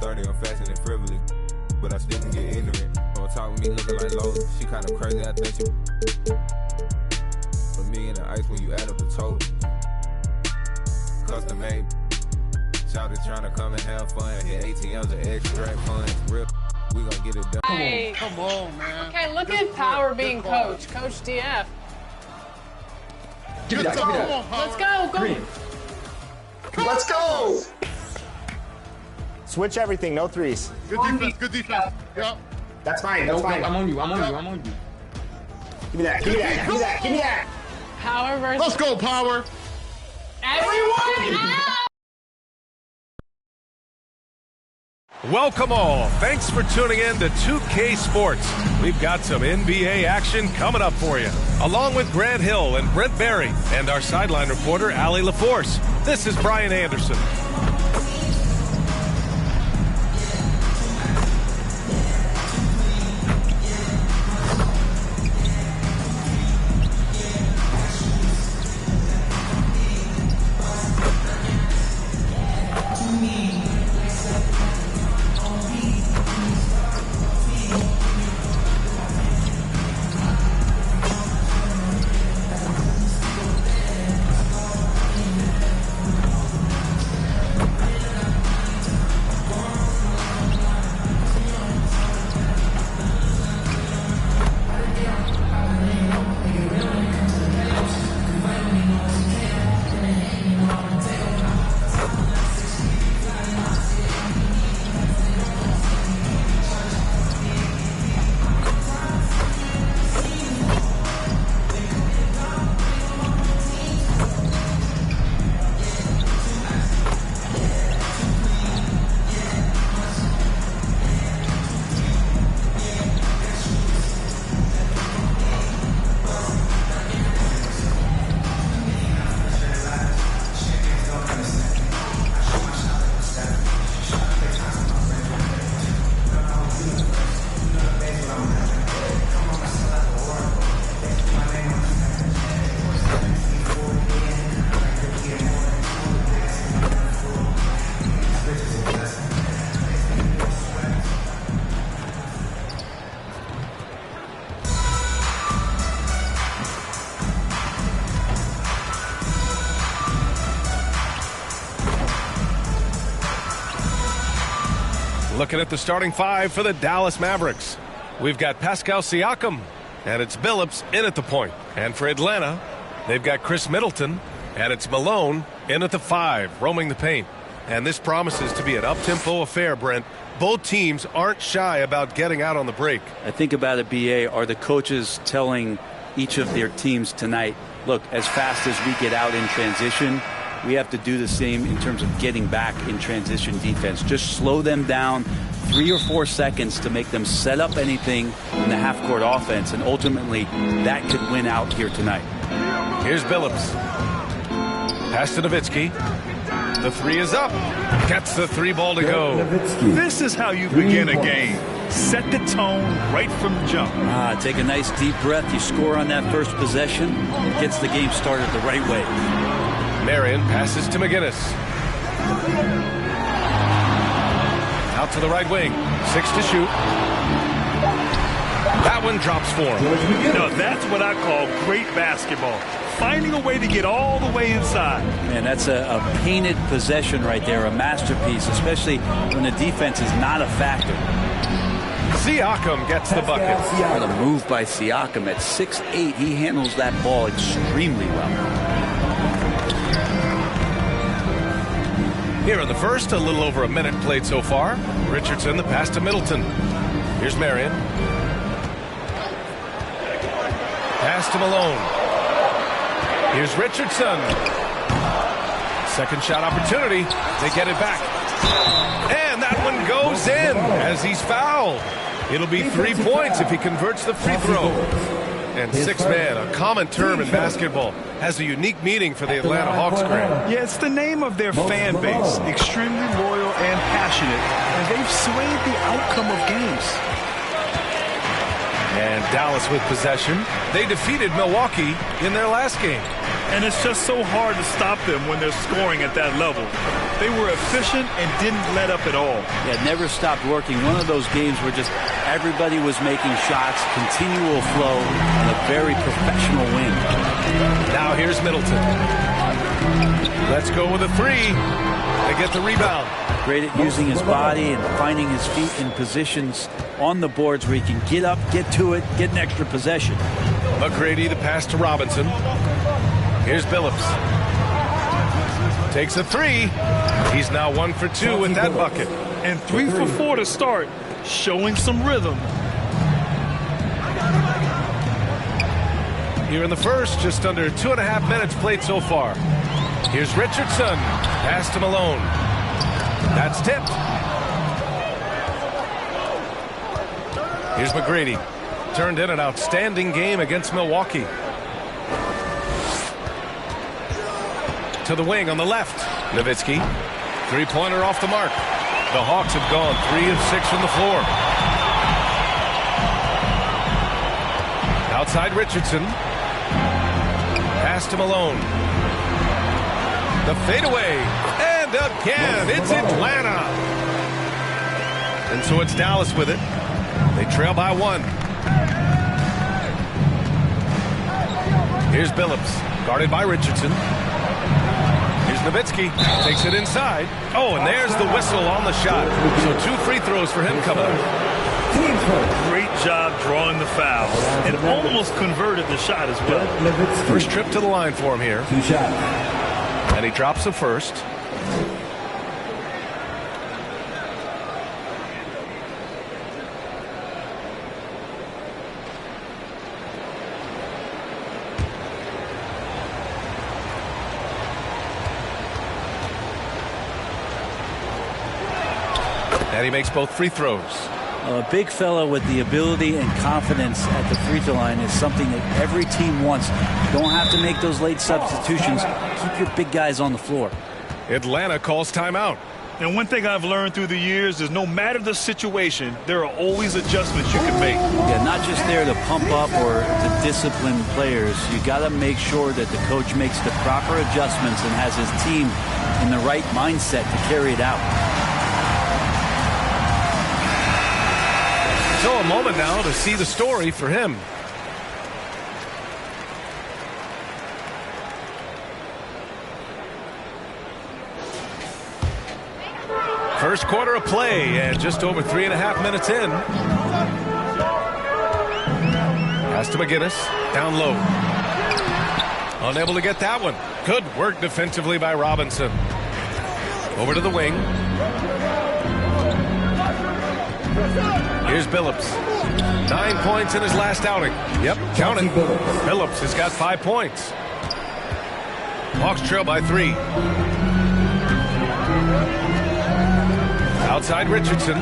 30, I'm faster than frivolous, but I still can get ignorant. Don't talk with me looking like Lola. She kinda crazy, I think she. For me in the ice when you add up the total. Custom made. Shout is trying to come and have fun. Hit ATLs or extract funds. Real, we gonna get it done. Hey. Come on, man. Okay, look at Power being coach. Coach DF. Give me that, give me that. Let's go, go. Green. Let's go! Switch everything, no threes. Good defense, good defense. Yep. That's fine, that's fine. I'm on you, I'm on you, I'm on you. Give me that, give me that, give me that, give me that! Power versus... Let's go, Power! Everyone out! Welcome all. Thanks for tuning in to 2K Sports. We've got some NBA action coming up for you, along with Grant Hill and Brent Barry and our sideline reporter, Allie LaForce. This is Brian Anderson. Looking at the starting five for the Dallas Mavericks. We've got Pascal Siakam, and it's Billups in at the point. And for Atlanta, they've got Chris Middleton, and it's Malone in at the 5, roaming the paint. And this promises to be an up-tempo affair, Brent. Both teams aren't shy about getting out on the break. I think about it, BA, are the coaches telling each of their teams tonight, look, as fast as we get out in transition, we have to do the same in terms of getting back in transition defense. Just slow them down 3 or 4 seconds to make them set up anything in the half-court offense, and ultimately that could win out here tonight. Here's Billups. Pass to Nowitzki. The 3 is up. Gets the 3 ball to go. This is how you begin a game. Set the tone right from the jump. Take a nice deep breath. You score on that first possession. It gets the game started the right way. Marion passes to McGinnis. Out to the right wing. 6 to shoot. That one drops for him. Now that's what I call great basketball. Finding a way to get all the way inside. Man, that's a painted possession right there, a masterpiece, especially when the defense is not a factor. Siakam gets the bucket. What a move by Siakam. At 6'8", he handles that ball extremely well. Here in the first, a little over a minute played so far. Richardson, the pass to Middleton. Here's Marion. Pass to Malone. Here's Richardson. Second shot opportunity. They get it back. And that one goes in as he's fouled. It'll be 3 points if he converts the free throw. And 6-man, a common term in basketball, has a unique meaning for the Atlanta Hawks, Grant. Yeah, it's the name of their fan base. Extremely loyal and passionate. And they've swayed the outcome of games. And Dallas with possession. They defeated Milwaukee in their last game. And it's just so hard to stop them when they're scoring at that level. They were efficient and didn't let up at all. Yeah, never stopped working. One of those games where just everybody was making shots, continual flow, and a very professional win. Now here's Middleton. Let's go with a three. They get the rebound. Great at using his body and finding his feet in positions on the boards where he can get up, get to it, get an extra possession. McGrady the pass to Robinson. Here's Billups. Takes a three. He's now 1 for 2 with that bucket. And 3 for 4 to start, showing some rhythm. Here in the first, just under 2.5 minutes played so far. Here's Richardson. Pass to Malone. That's tipped. Here's McGrady. Turned in an outstanding game against Milwaukee. To the wing on the left. Nowitzki. Three-pointer off the mark. The Hawks have gone 3 of 6 from the floor. Outside Richardson. Pass to Malone. The fadeaway. And again, it's Atlanta. And so it's Dallas with it. They trail by 1. Here's Billups, guarded by Richardson. Here's Nowitzki, takes it inside. Oh, and there's the whistle on the shot. So 2 free throws for him coming up. Great job drawing the foul and almost converted the shot as well. First trip to the line for him here. And he drops the first. And he makes both free throws. A big fella with the ability and confidence at the free throw line is something that every team wants. You don't have to make those late substitutions. Keep your big guys on the floor. Atlanta calls timeout. And one thing I've learned through the years is no matter the situation, there are always adjustments you can make. Yeah, not just there to pump up or to discipline players. You got to make sure that the coach makes the proper adjustments and has his team in the right mindset to carry it out. So a moment now to see the story for him. First quarter of play and just over 3.5 minutes in. Pass to McGinnis. Down low. Unable to get that one. Good work defensively by Robinson. Over to the wing. Here's Billups. 9 points in his last outing. Yep, count it. Billups has got 5 points. Hawks trail by 3. Outside Richardson.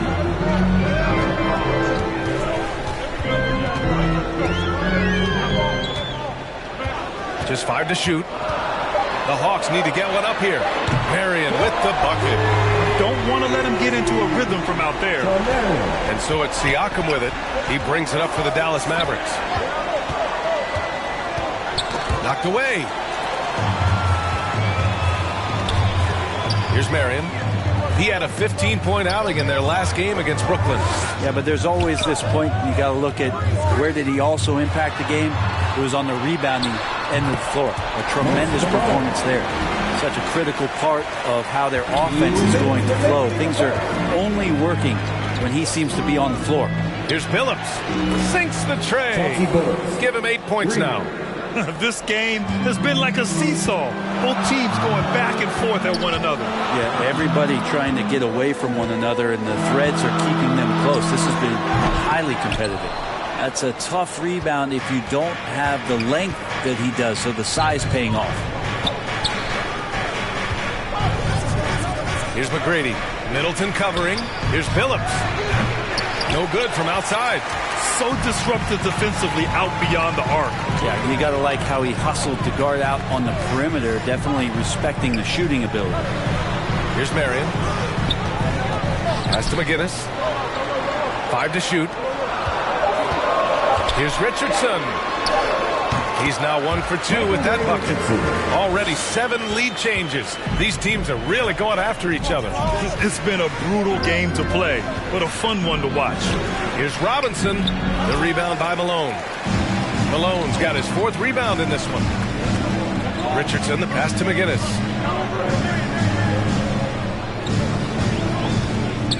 Just 5 to shoot. The Hawks need to get one up here. Marion with the bucket. Don't want to let him get into a rhythm from out there. And so it's Siakam with it. He brings it up for the Dallas Mavericks. Knocked away. Here's Marion. He had a 15-point outing in their last game against Brooklyn. Yeah, but there's always this point you got to look at where did he also impact the game. It was on the rebounding end of the floor. A tremendous performance there. Such a critical part of how their offense is going to flow. Things are only working when he seems to be on the floor. Here's Billups. Sinks the tray. Give him 8 points now. This game has been like a seesaw. Both teams going back and forth at one another. Yeah, everybody trying to get away from one another, and the threads are keeping them close. This has been highly competitive. That's a tough rebound if you don't have the length that he does, so the size paying off. Here's McGrady. Middleton covering. Here's Billups. No good from outside. So disruptive defensively out beyond the arc. Yeah, you got to like how he hustled to guard out on the perimeter, definitely respecting the shooting ability. Here's Marion. Pass to McGinnis. 5 to shoot. Here's Richardson. He's now 1 for 2 with that bucket. Already 7 lead changes. These teams are really going after each other. It's been a brutal game to play, but a fun one to watch. Here's Robinson. The rebound by Malone. Malone's got his 4th rebound in this one. Richardson, the pass to McGinnis.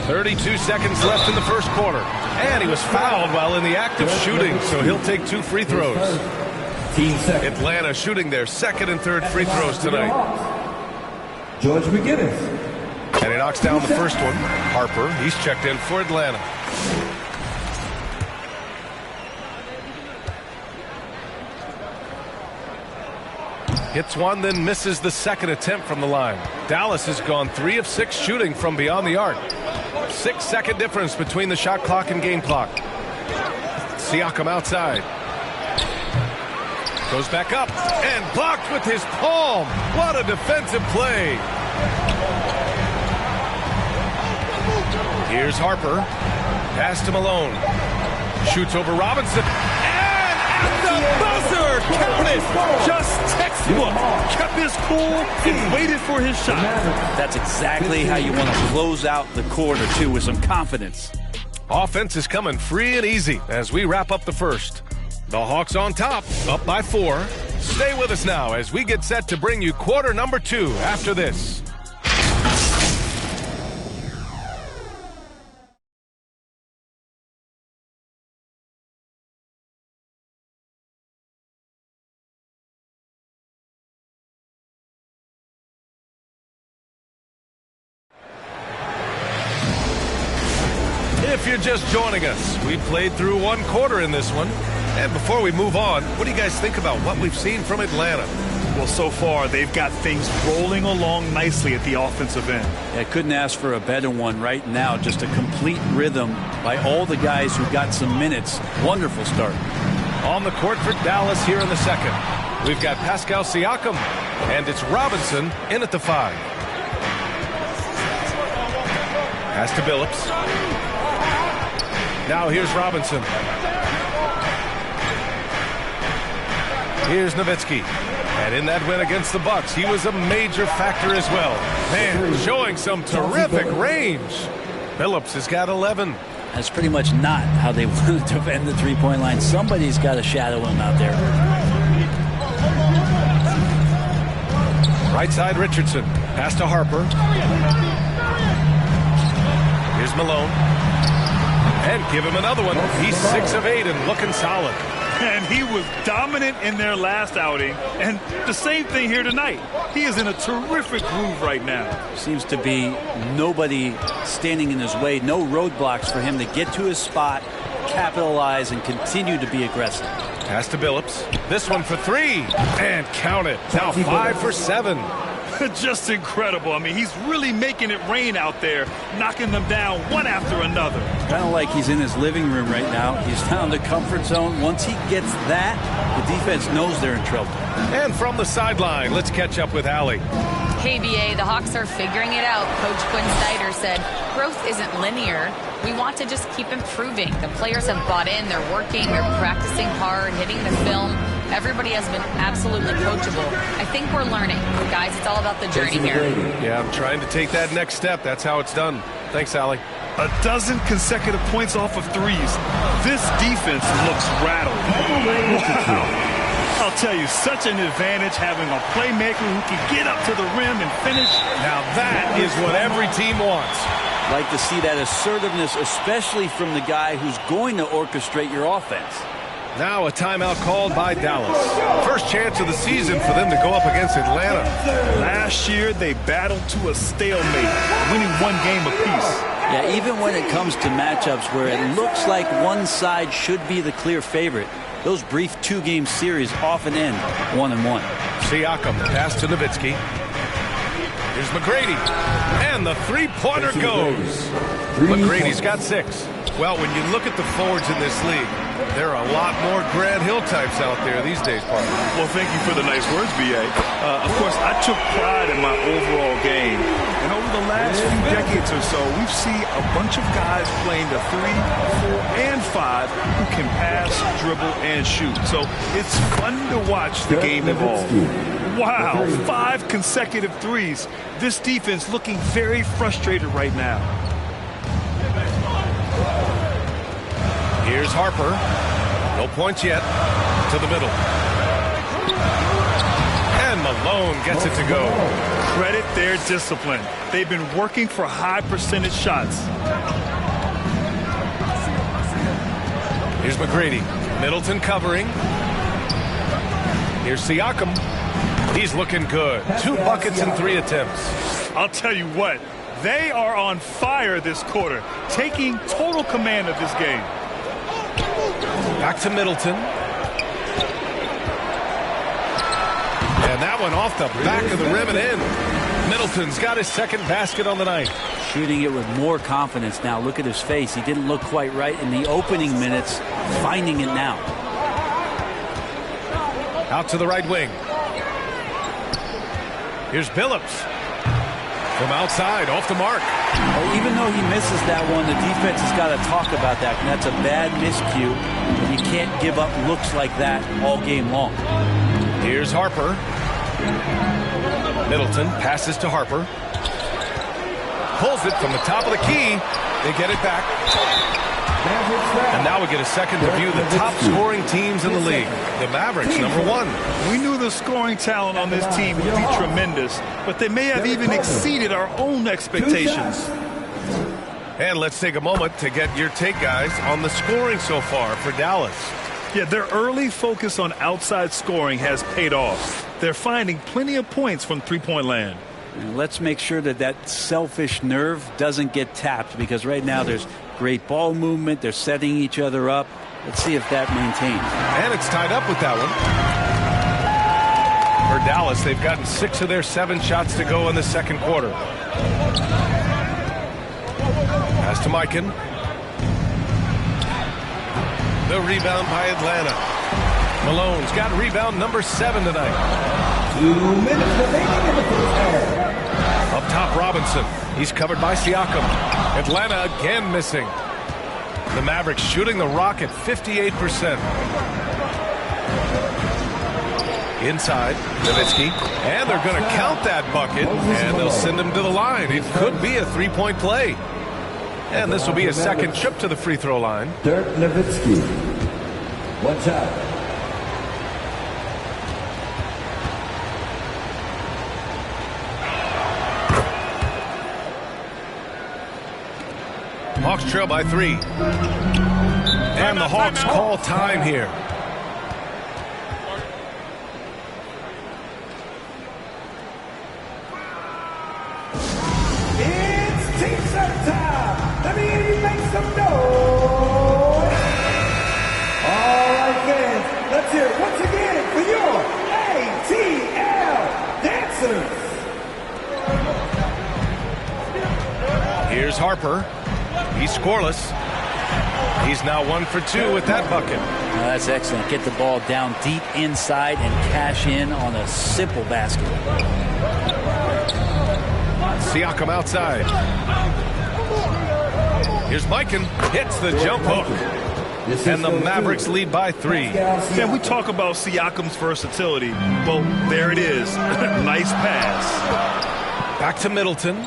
32 seconds left in the first quarter. And he was fouled while in the act of shooting, so he'll take 2 free throws. Atlanta shooting their 2nd and 3rd free throws tonight. George McGinnis. And he knocks down the first one. Harper, he's checked in for Atlanta. Hits one, then misses the 2nd attempt from the line. Dallas has gone 3 of 6 shooting from beyond the arc. 6-second difference between the shot clock and game clock. Siakam outside. Goes back up and blocked with his palm. What a defensive play. Here's Harper. Pass to Malone. Shoots over Robinson. And at the buzzer! Count it! Just textbook. Kept his cool and waited for his shot. That's exactly how you want to close out the quarter, too, with some confidence. Offense is coming free and easy as we wrap up the first. The Hawks on top, up by 4. Stay with us now as we get set to bring you quarter number 2 after this. If you're just joining us, we played through 1 quarter in this one. And before we move on, what do you guys think about what we've seen from Atlanta? Well, so far, they've got things rolling along nicely at the offensive end. I couldn't ask for a better one right now. Just a complete rhythm by all the guys who got some minutes. Wonderful start. On the court for Dallas here in the 2nd. We've got Pascal Siakam, and it's Robinson in at the 5. Pass to Billups. Now here's Robinson. Here's Nowitzki. And in that win against the Bucks, he was a major factor as well. Man, showing some terrific range. Billups has got 11. That's pretty much not how they want to defend the three-point line. Somebody's got to shadow him out there. Right side Richardson. Pass to Harper. Here's Malone. And give him another one. He's 6 of 8 and looking solid. And he was dominant in their last outing. And the same thing here tonight. He is in a terrific groove right now. Seems to be nobody standing in his way. No roadblocks for him to get to his spot, capitalize, and continue to be aggressive. Pass to Billups. This one for 3. And count it. Now 5 for 7. Just incredible. I mean, he's really making it rain out there, knocking them down one after another. Kind of like he's in his living room right now. He's found the comfort zone. Once he gets that, the defense knows they're in trouble. And from the sideline, let's catch up with Allie. Hey, BA, the Hawks are figuring it out. Coach Quinn Snyder said, growth isn't linear. We want to just keep improving. The players have bought in. They're working. They're practicing hard, hitting the film. Everybody has been absolutely coachable. I think we're learning. Guys, it's all about the journey here. Yeah, I'm trying to take that next step. That's how it's done. Thanks, Allie. 12 consecutive points off of threes. This defense looks rattled. Wow. I'll tell you, such an advantage having a playmaker who can get up to the rim and finish. Now that is what every team wants. Like to see that assertiveness, especially from the guy who's going to orchestrate your offense. Now a timeout called by Dallas. First chance of the season for them to go up against Atlanta. Last year, they battled to a stalemate, winning 1 game apiece. Yeah, even when it comes to matchups where it looks like one side should be the clear favorite, those brief 2-game series often end 1-1. Siakam, pass to Nowitzki. Here's McGrady. And the 3-pointer goes. McGrady's got 6. Well, when you look at the forwards in this league, there are a lot more Grant Hill types out there these days, partner. Well, thank you for the nice words, B.A. Of course, I took pride in my overall game. And over the last few decades or so, we've seen a bunch of guys playing the 3, 4, and 5 who can pass, dribble, and shoot. So it's fun to watch the game evolve. Wow, 5 consecutive threes. This defense looking very frustrated right now. Here's Harper. No points yet. To the middle. And Malone gets it to go. Credit their discipline. They've been working for high percentage shots. Here's McGrady. Middleton covering. Here's Siakam. He's looking good. 2 buckets and 3 attempts. I'll tell you what, they are on fire this quarter, taking total command of this game. Back to Middleton. And that one off the back of the rim and in. Middleton's got his second basket on the night. Shooting it with more confidence now. Look at his face. He didn't look quite right in the opening minutes. Finding it now. Out to the right wing. Here's Billups. From outside, off the mark. Well, even though he misses that one, the defense has got to talk about that. And that's a bad miscue. And you can't give up looks like that all game long. Here's Harper. Middleton passes to Harper. Pulls it from the top of the key. They get it back. And now we get a second to view the top scoring teams in the league. The Mavericks, #1. We knew the scoring talent on this team would be tremendous, but they may have even exceeded our own expectations. And let's take a moment to get your take, guys, on the scoring so far for Dallas. Yeah, their early focus on outside scoring has paid off. They're finding plenty of points from three-point land. And let's make sure that that selfish nerve doesn't get tapped, because right now there's great ball movement. They're setting each other up. Let's see if that maintains. And it's tied up with that one. For Dallas, they've gotten 6 of their 7 shots to go in the second quarter. Pass to Mikan. The rebound by Atlanta. Malone's got rebound number 7 tonight. 2 minutes remaining in the first half. Up top, Robinson. He's covered by Siakam. Atlanta again missing. The Mavericks shooting the rock at 58%. Inside, Nowitzki. And they're going to count that bucket, and they'll send him to the line. It could be a 3-point play. And this will be a second trip to the free throw line. Dirk Nowitzki. Watch out. Hawks trail by 3. And the Hawks call time here. It's team set time. Let me hear you make some noise. All right, fans, let's hear it once again for your ATL dancers. Here's Harper. He's scoreless. He's now 1 for 2 with that bucket. That's excellent. Get the ball down deep inside and cash in on a simple basket. Siakam outside. Here's Mikan. Hits the jump hook. And the Mavericks lead by 3. And we talk about Siakam's versatility. Well, there it is. Nice pass. Back to Middleton.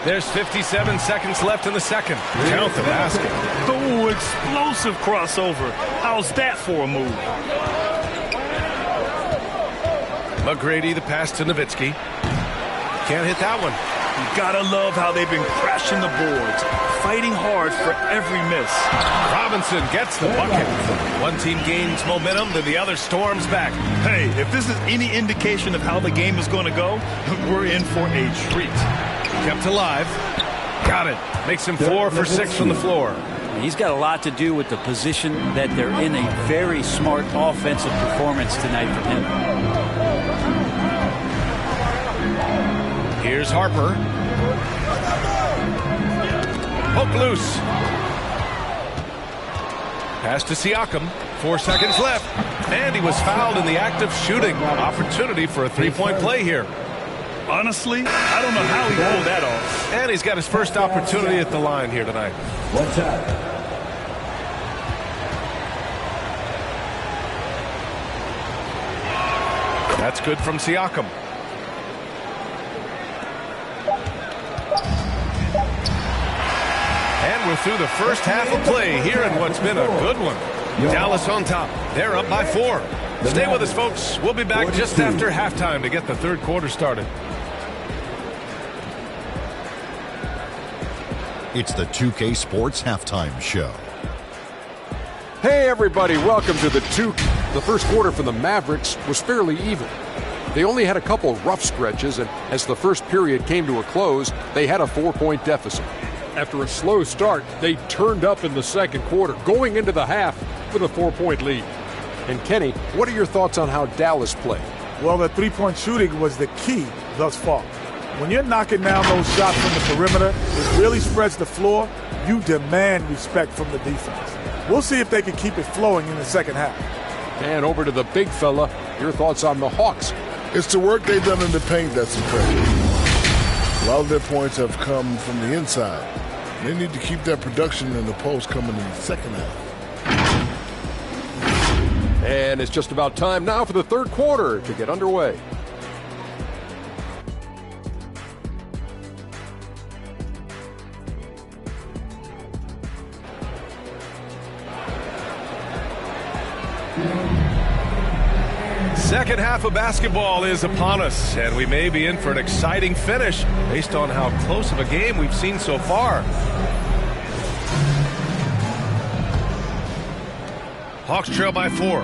There's 57 seconds left in the second. Count the basket. Oh, explosive crossover. How's that for a move? McGrady, the pass to Nowitzki. Can't hit that one. You gotta love how they've been crashing the boards, fighting hard for every miss. Robinson gets the bucket. One team gains momentum, then the other storms back. Hey, if this is any indication of how the game is going to go, we're in for a treat. Kept alive. Got it. Makes him 4 for 6 from the floor. He's got a lot to do with the position that they're in. A very smart offensive performance tonight for him. Here's Harper. Poke loose. Pass to Siakam. 4 seconds left. And he was fouled in the act of shooting. Opportunity for a three-point play here. Honestly, I don't know how he pulled that off. And he's got his first opportunity at the line here tonight. One time. That's good from Siakam. And we're through the first half of play here in what's been a good one. Dallas on top. They're up by 4. Stay with us, folks. We'll be back just after halftime to get the third quarter started. It's the 2K Sports Halftime Show. Hey everybody, welcome to the first quarter for the Mavericks was fairly even. They only had a couple rough stretches, and as the first period came to a close, they had a 4-point deficit. After a slow start, they turned up in the second quarter, going into the half with a 4-point lead. And Kenny, what are your thoughts on how Dallas played? Well, the three-point shooting was the key thus far. When you're knocking down those shots from the perimeter, it really spreads the floor. You demand respect from the defense. We'll see if they can keep it flowing in the second half. And over to the big fella, your thoughts on the Hawks? It's the work they've done in the paint that's impressive. A lot of their points have come from the inside. They need to keep that production in the post coming in the second half. And it's just about time now for the third quarter to get underway. Second half of basketball is upon us, and we may be in for an exciting finish based on how close of a game we've seen so far. Hawks trail by 4.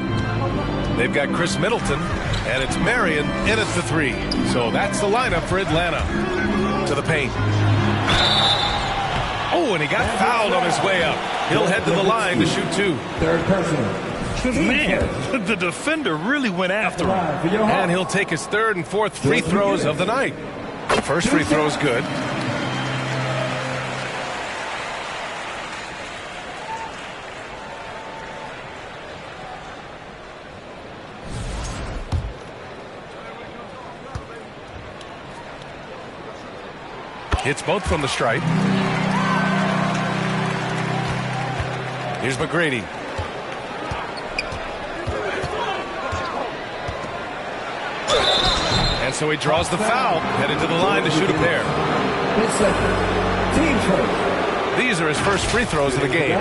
They've got Chris Middleton, and it's Marion in at the 3. So that's the lineup for Atlanta. To the paint. Oh, and he got fouled on his way up. He'll head to the line to shoot 2. Third personal. Man, the defender really went after him. And he'll take his third and fourth free throws of the night. First free throw is good. Hits both from the stripe. Here's McGrady. And so he draws the foul, headed to the line to shoot a pair. These are his first free throws of the game.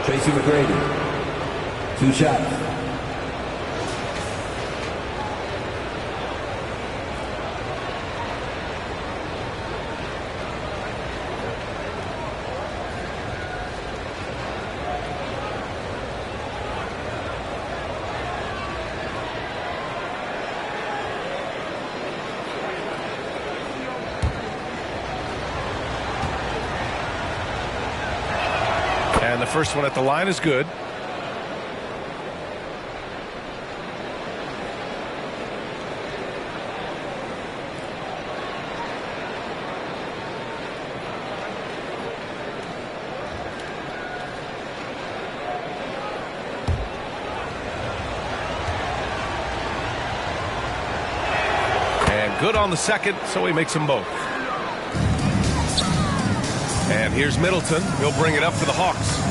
Tracy McGrady. 2 shots. And the first one at the line is good. And good on the second, so he makes them both. And here's Middleton. He'll bring it up for the Hawks.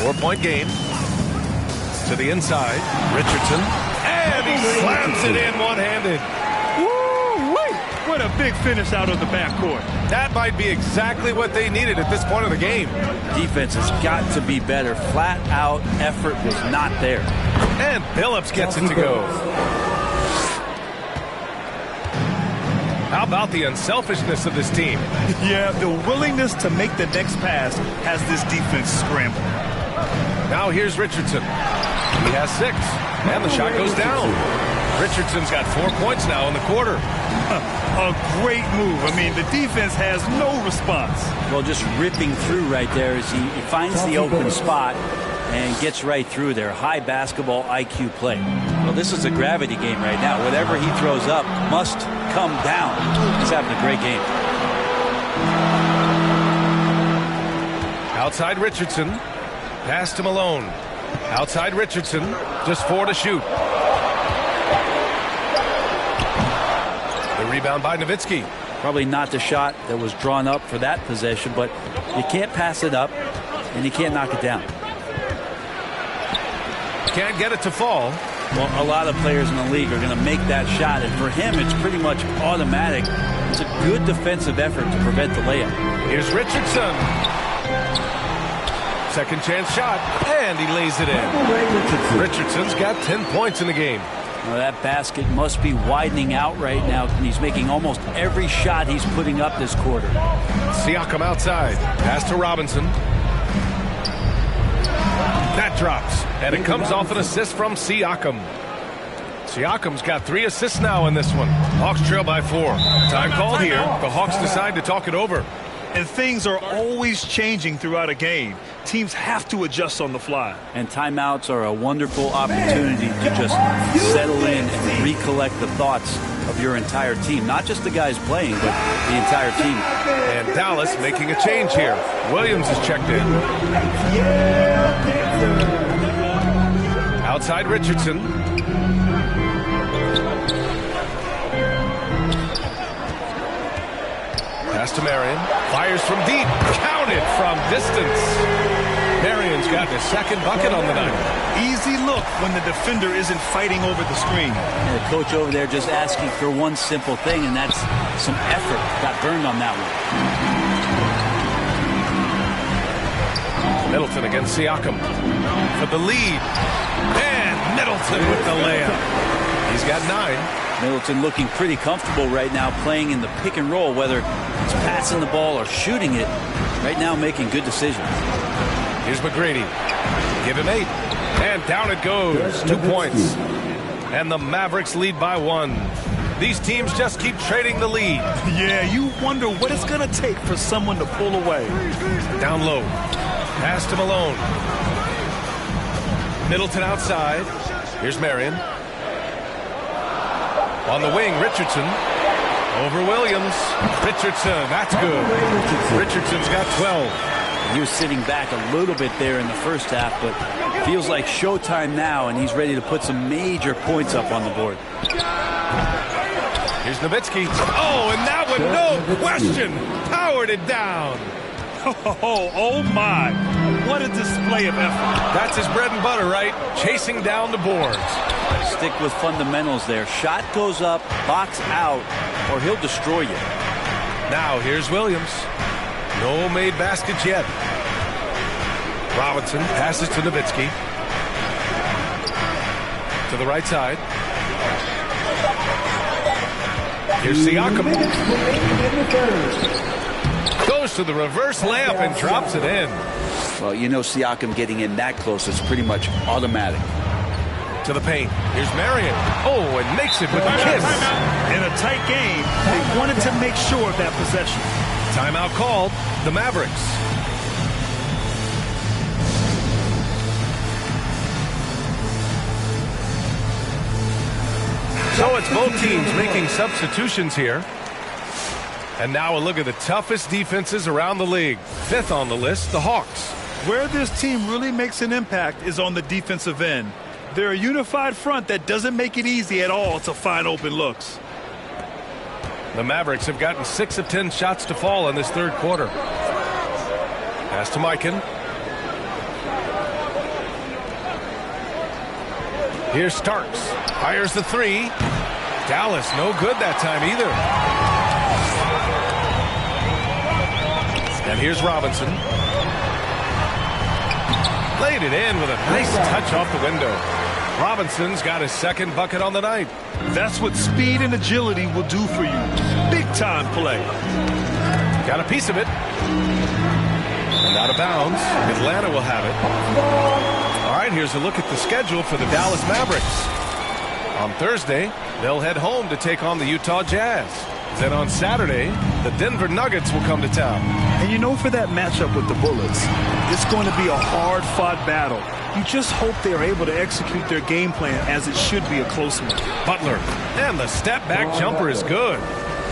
4-point game. To the inside. Richardson. And he slams it in one-handed. Woo-wee! What a big finish out of the backcourt. That might be exactly what they needed at this point of the game. Defense has got to be better. Flat-out effort was not there. And Billups gets it to go. How about the unselfishness of this team? Yeah, the willingness to make the next pass has this defense scrambling. Now here's Richardson. He has 6, and the shot goes down. Richardson's got 4 points now in the quarter. A great move. I mean, the defense has no response. Well, just ripping through right there as he finds the open spot and gets right through there. High basketball IQ play. Well, this is a gravity game right now. Whatever he throws up must come down. He's having a great game. Outside Richardson. Pass to Malone. Outside Richardson. Just 4 to shoot. The rebound by Nowitzki. Probably not the shot that was drawn up for that possession, but you can't pass it up, and you can't knock it down. Can't get it to fall. Well, a lot of players in the league are going to make that shot, and for him, it's pretty much automatic. It's a good defensive effort to prevent the layup. Here's Richardson. Second chance shot, and he lays it in. Richardson's got 10 points in the game. Well, that basket must be widening out right now, and he's making almost every shot he's putting up this quarter. Siakam outside. Pass to Robinson. That drops, and it comes off an assist from Siakam. Siakam's got 3 assists now in this one. Hawks trail by 4. Time called here. The Hawks decide to talk it over. And things are always changing throughout a game. Teams have to adjust on the fly. And timeouts are a wonderful opportunity to just settle in and recollect the thoughts of your entire team. Not just the guys playing, but the entire team. And Dallas making a change here. Williams is checked in. Outside Richardson. Pass to Marion. Fires from deep. Counted from distance. Marion's gotten his second bucket on the night. Easy look when the defender isn't fighting over the screen. And the coach over there just asking for one simple thing, and that's some effort. Got burned on that one. Middleton against Siakam for the lead. And Middleton with the layup. He's got 9. Middleton looking pretty comfortable right now playing in the pick and roll, whether it's passing the ball or shooting it. Right now making good decisions. Here's McGrady. Give him 8. And down it goes. 2 points. And the Mavericks lead by 1. These teams just keep trading the lead. Yeah, you wonder what it's going to take for someone to pull away. Down low. Pass to Malone. Middleton outside. Here's Marion. On the wing, Richardson. Over Williams. Richardson, that's good. Richardson's got 12. He was sitting back a little bit there in the first half, but feels like showtime now, and he's ready to put some major points up on the board. Here's Nowitzki. Oh, and that one, no question, powered it down. Oh my. What a display of effort. That's his bread and butter, right? Chasing down the boards. Stick with fundamentals there. Shot goes up, box out, or he'll destroy you. Now here's Williams. No made baskets yet. Robinson passes to Nowitzki. To the right side. Here's Siakam. Goes to the reverse layup and drops it in. Well, you know Siakam getting in that close is pretty much automatic. To the paint. Here's Marion. Oh, and makes it with a kiss. In a tight game, they wanted to make sure of that possession. Timeout called. The Mavericks. So it's both teams making substitutions here. And now a look at the toughest defenses around the league. 5th on the list, the Hawks. Where this team really makes an impact is on the defensive end. They're a unified front that doesn't make it easy at all to find open looks. The Mavericks have gotten 6 of 10 shots to fall in this third quarter. Pass to Mikan. Here's Starks. Fires the 3. Dallas no good that time either. And here's Robinson. Laid it in with a nice touch off the window. Robinson's got his second bucket on the night. That's what speed and agility will do for you. Big time play. Got a piece of it. And out of bounds. Atlanta will have it. All right, here's a look at the schedule for the Dallas Mavericks. On Thursday, they'll head home to take on the Utah Jazz. Then on Saturday, the Denver Nuggets will come to town. And you know, for that matchup with the Bullets, it's going to be a hard-fought battle. You just hope they're able to execute their game plan as it should be a close one. Butler, and the step-back jumper is good.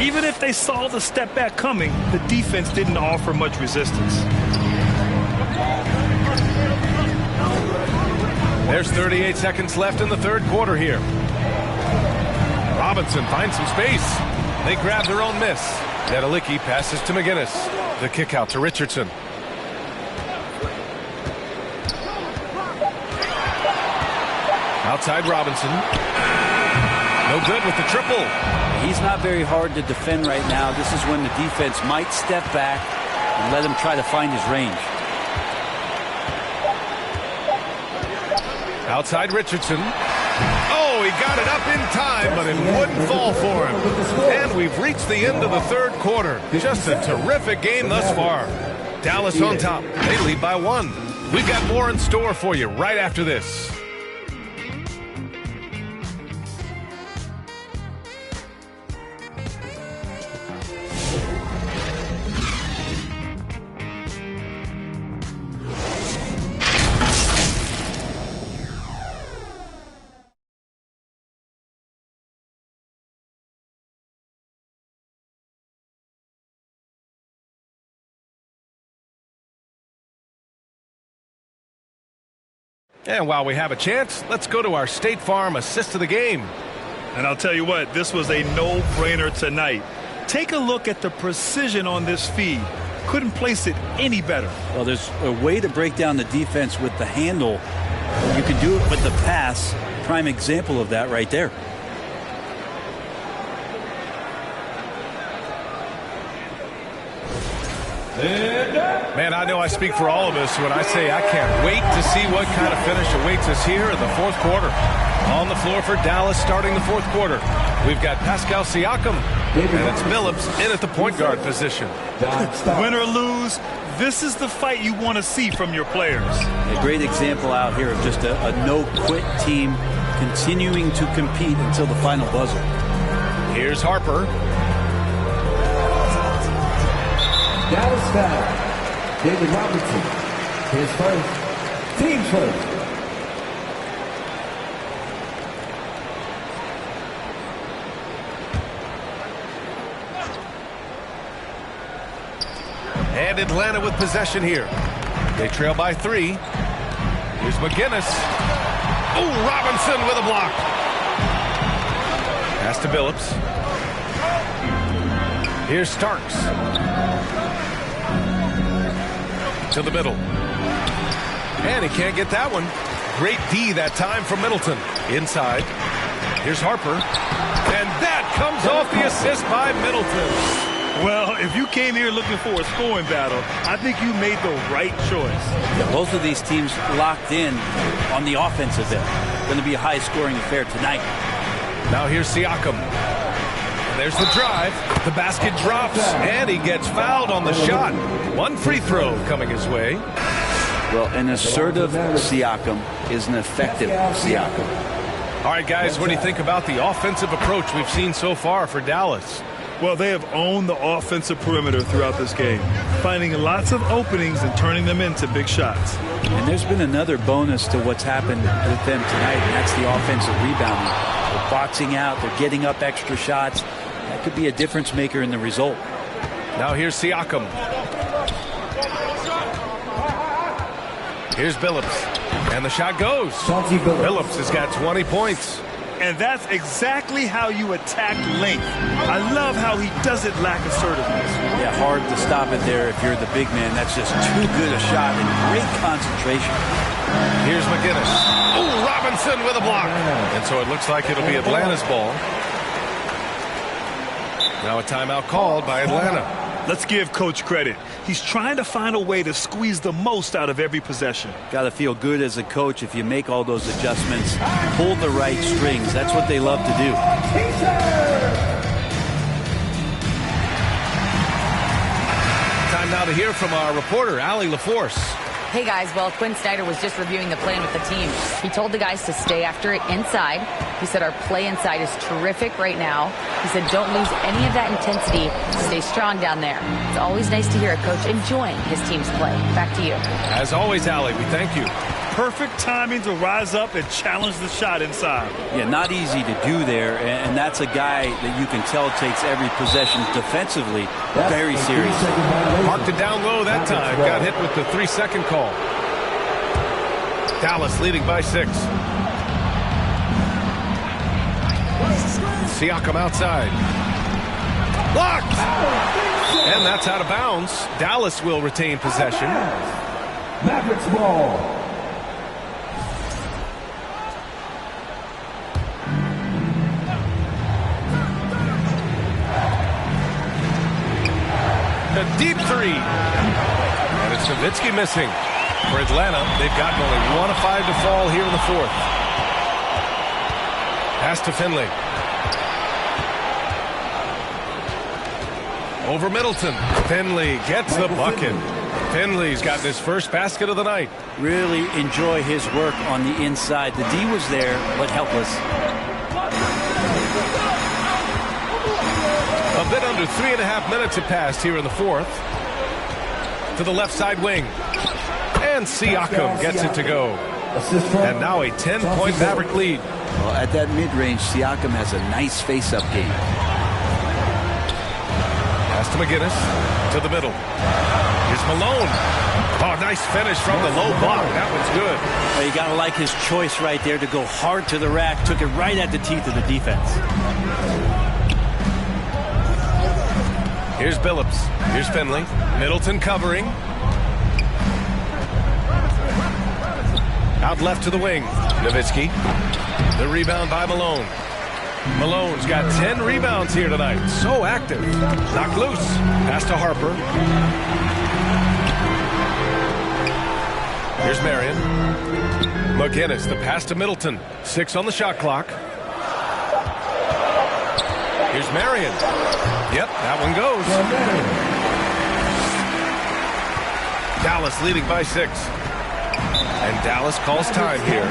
Even if they saw the step back coming, the defense didn't offer much resistance. There's 38 seconds left in the third quarter here. Robinson finds some space. They grab their own miss. Nedelicki passes to McGinnis. The kick out to Richardson. Outside Robinson. No good with the triple. He's not very hard to defend right now. This is when the defense might step back and let him try to find his range. Outside Richardson. Oh, he got it up in time, but it wouldn't fall for him. And we've reached the end of the third quarter. Just a terrific game thus far. Dallas on top. They lead by 1. We've got more in store for you right after this. And while we have a chance, let's go to our State Farm assist of the game. And I'll tell you what, this was a no-brainer tonight. Take a look at the precision on this feed. Couldn't place it any better. Well, there's a way to break down the defense with the handle. You can do it with the pass. Prime example of that right there. Man, I know I speak for all of us when I say I can't wait to see what kind of finish awaits us here in the fourth quarter. On the floor for Dallas starting the fourth quarter, we've got Pascal Siakam, and it's Phillips in at the point guard position. Win or lose, this is the fight you want to see from your players. A great example out here of just a no-quit team continuing to compete until the final buzzer. Here's Harper. Dallas foul. David Robinson. His first. Team first. And Atlanta with possession here. They trail by 3. Here's McGinnis. Oh, Robinson with a block. Pass to Phillips. Here's Starks. To the middle. And he can't get that one. Great D that time from Middleton. Inside. Here's Harper. And that comes off the assist by Middleton. Well, if you came here looking for a scoring battle, I think you made the right choice. Yeah, both of these teams locked in on the offensive end. Going to be a high-scoring affair tonight. Now here's Siakam. There's the drive. The basket drops, and he gets fouled on the shot. One free throw coming his way. Well, an assertive Siakam is an effective Siakam. All right, guys, what do you think about the offensive approach we've seen so far for Dallas? Well, they have owned the offensive perimeter throughout this game, finding lots of openings and turning them into big shots. And there's been another bonus to what's happened with them tonight, and that's the offensive rebounding. They're boxing out. They're getting up extra shots. That could be a difference maker in the result. Now here's Siakam. Here's Phillips. And the shot goes. Phillips has got 20 points. And that's exactly how you attack length. I love how he doesn't lack assertiveness. Yeah, hard to stop it there if you're the big man. That's just too good a shot and great concentration. Here's McGinnis. Oh, Robinson with a block. And so it looks like it'll be Atlanta's ball. Now a timeout called by Atlanta. Let's give Coach credit. He's trying to find a way to squeeze the most out of every possession. Got to feel good as a coach if you make all those adjustments, pull the right strings. That's what they love to do. Time now to hear from our reporter, Allie LaForce. Hey guys, well, Quinn Snyder was just reviewing the plan with the team. He told the guys to stay after it inside. He said our play inside is terrific right now. He said don't lose any of that intensity. Stay strong down there. It's always nice to hear a coach enjoying his team's play. Back to you. As always, Allie, we thank you. perfect timing to rise up and challenge the shot inside. Yeah, not easy to do there, and that's a guy that you can tell takes every possession defensively very seriously. Marked it down low that time. Got hit with the 3-second call. Dallas leading by 6. Siakam outside. Blocked! And that's out of bounds. Dallas will retain possession. Mavericks ball. The deep 3. And it's Nowitzki missing. For Atlanta, they've gotten only 1 of 5 to fall here in the 4th. Pass to Finley. Over Middleton. Finley gets the bucket. Finley's gotten his first basket of the night. Really enjoy his work on the inside. The D was there, but helpless. A bit under 3.5 minutes have passed here in the 4th. To the left side wing. And Siakam gets it to go. And now a 10-point Maverick lead. Well, at that mid-range, Siakam has a nice face-up game. Pass to McGinnis. To the middle. Here's Malone. Oh, nice finish from the low block. That one's good. Well, you got to like his choice right there to go hard to the rack. Took it right at the teeth of the defense. Here's Billups. Here's Finley. Middleton covering. Out left to the wing. Nowitzki. The rebound by Malone. Malone's got 10 rebounds here tonight. So active. Knocked loose. Pass to Harper. Here's Marion. McGinnis, the pass to Middleton. 6 on the shot clock. Here's Marion. Yep, that one goes. Dallas leading by 6. And Dallas calls time here.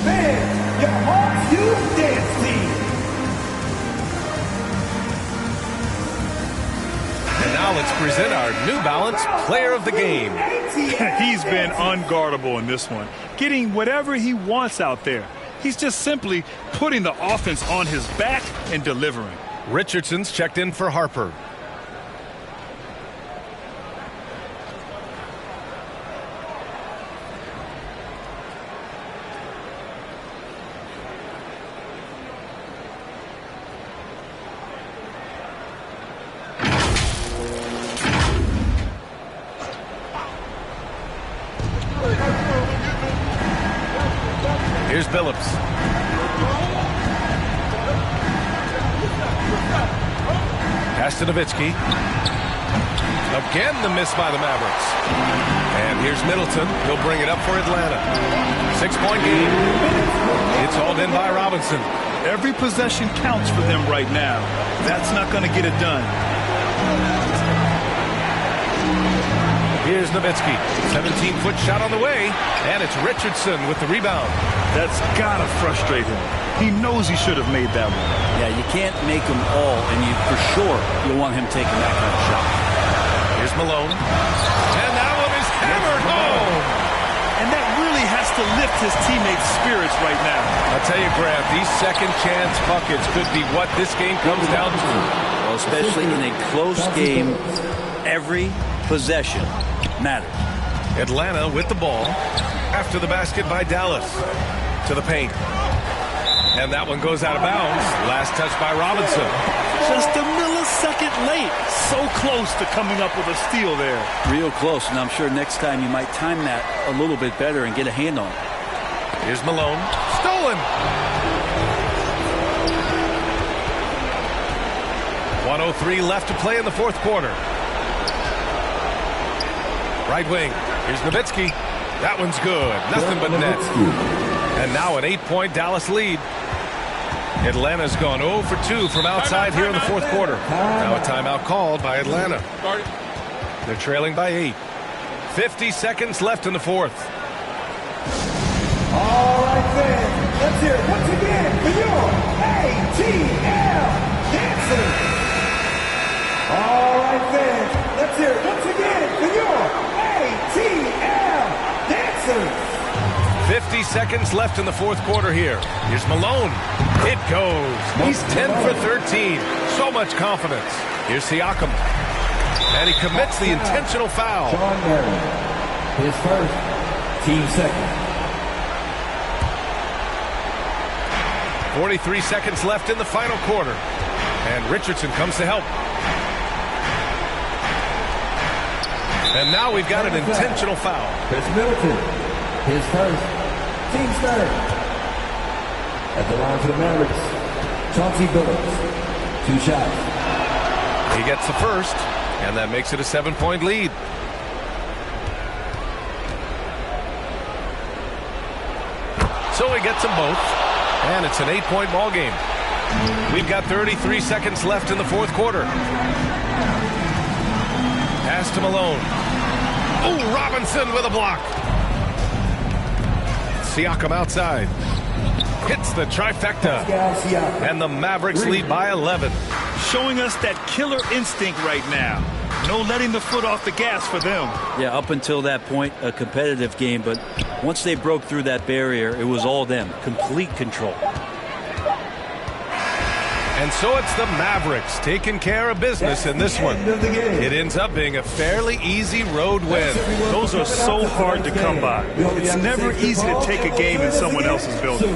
Man, your hearts, you dance team. And now let's present our New Balance Player of the Game. He's been unguardable in this one, getting whatever he wants out there. He's just simply putting the offense on his back and delivering. Richardson's checked in for Harper. Here's Billups. Pass to Nowitzki. Again, the miss by the Mavericks. And here's Middleton. He'll bring it up for Atlanta. 6-point game. It's hauled in by Robinson. Every possession counts for them right now. That's not going to get it done. Here's Nowitzki. 17-foot shot on the way. And it's Richardson with the rebound. That's got to frustrate him. He knows he should have made that one. Yeah, you can't make them all, and you for sure you want him taking that kind of shot. Here's Malone. And that one is hammered home. And that really has to lift his teammates' spirits right now. I'll tell you, Grant, these second chance buckets could be what this game comes down to. Well, especially in a close game, every possession matters. Atlanta with the ball after the basket by Dallas. To the paint. And that one goes out of bounds. Last touch by Robinson. Just a millisecond late. So close to coming up with a steal there. Real close, and I'm sure next time you might time that a little bit better and get a hand on it. Here's Malone. Stolen. 1:03 left to play in the 4th quarter. Right wing. Here's Nowitzki. That one's good. Nothing but net. And now an 8-point Dallas lead. Atlanta's gone 0 for 2 from outside here in the 4th quarter. Now a timeout called by Atlanta. They're trailing by 8. 50 seconds left in the 4th. All right, fans, let's hear it once again for your ATL dancing. 1 minute 30 left to play in the 4th quarter. Right wing. Here's Nowitzki. That one's good. Nothing but net. And now a timeout called by Atlanta. They're trailing by 8. 50 seconds left in the 4th. ATL dancing. 60 seconds left in the fourth quarter here. Here's Malone. It goes. He's 10 for 13. So much confidence. Here's Siakam. And he commits the intentional foul. Sean Murray, his first, team second. 43 seconds left in the final quarter. And Richardson comes to help. And now we've got an intentional foul. Chris Middleton, his first, team third. At the line for the Mavericks, Chauncey Billups, 2 shots. He gets the first, and that makes it a 7-point lead. So he gets them both, and it's an 8-point ball game. We've got 33 seconds left in the fourth quarter. Pass to Malone. Oh, Robinson with a block. Siakam outside. Hits the trifecta. And the Mavericks lead by 11. Showing us that killer instinct right now. No letting the foot off the gas for them. Yeah, up until that point, a competitive game. But once they broke through that barrier, it was all them. Complete control. And so it's the Mavericks taking care of business in this one. It ends up being a fairly easy road win. Those are so hard to come by. It's never easy to take a game in someone else's building.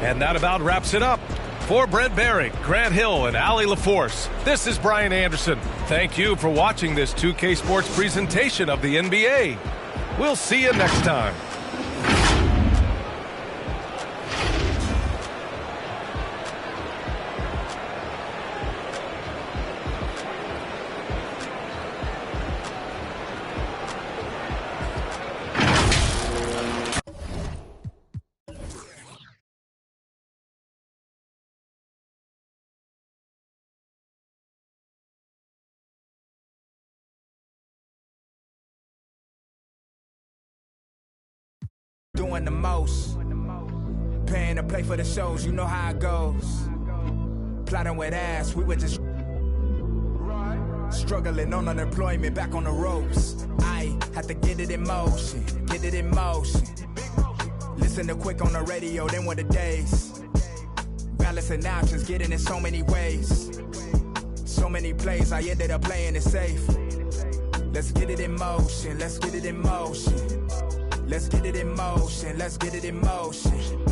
And that about wraps it up. For Brent Barry, Grant Hill, and Allie LaForce, this is Brian Anderson. Thank you for watching this 2K Sports presentation of the NBA. We'll see you next time. Doing the most, paying to play for the shows, you know how it goes. Plotting with ass, we were just struggling on unemployment, back on the ropes. I had to get it in motion, get it in motion. Listen to Quick on the radio, then were the days. Balancing options, getting in so many ways. So many plays, I ended up playing it safe. Let's get it in motion, let's get it in motion. Let's get it in motion, let's get it in motion.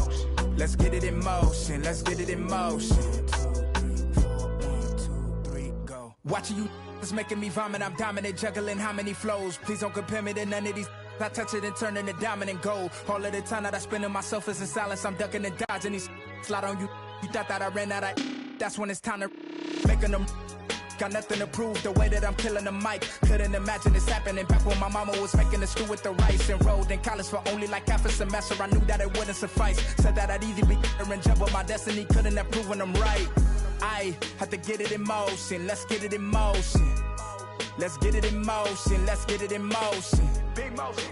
Let's get it in motion, let's get it in motion. 2, 3, 4, 1, 2, 3, go. Watching you is making me vomit, I'm dominant, juggling how many flows. Please don't compare me to none of these. I touch it and turn into dominant gold. All of the time that I spend in myself is in silence, I'm ducking and dodging these. Slide on you, you thought that I ran out of. That's when it's time to making them. Got nothing to prove, the way that I'm killing the mic. Couldn't imagine this happening back when my mama was making the stew with the rice. Enrolled in college for only like half a semester, I knew that it wouldn't suffice. Said that I'd easily be in jump, but my destiny couldn't have proven them right. I had to get it in motion, let's get it in motion. Let's get it in motion, let's get it in motion.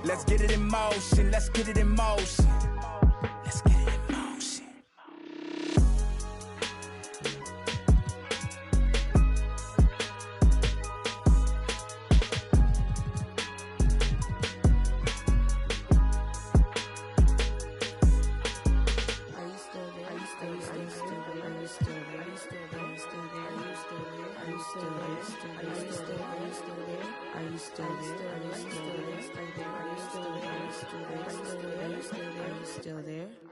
Let's get it in motion, let's get it in motion. Let's get it in motion. Still there?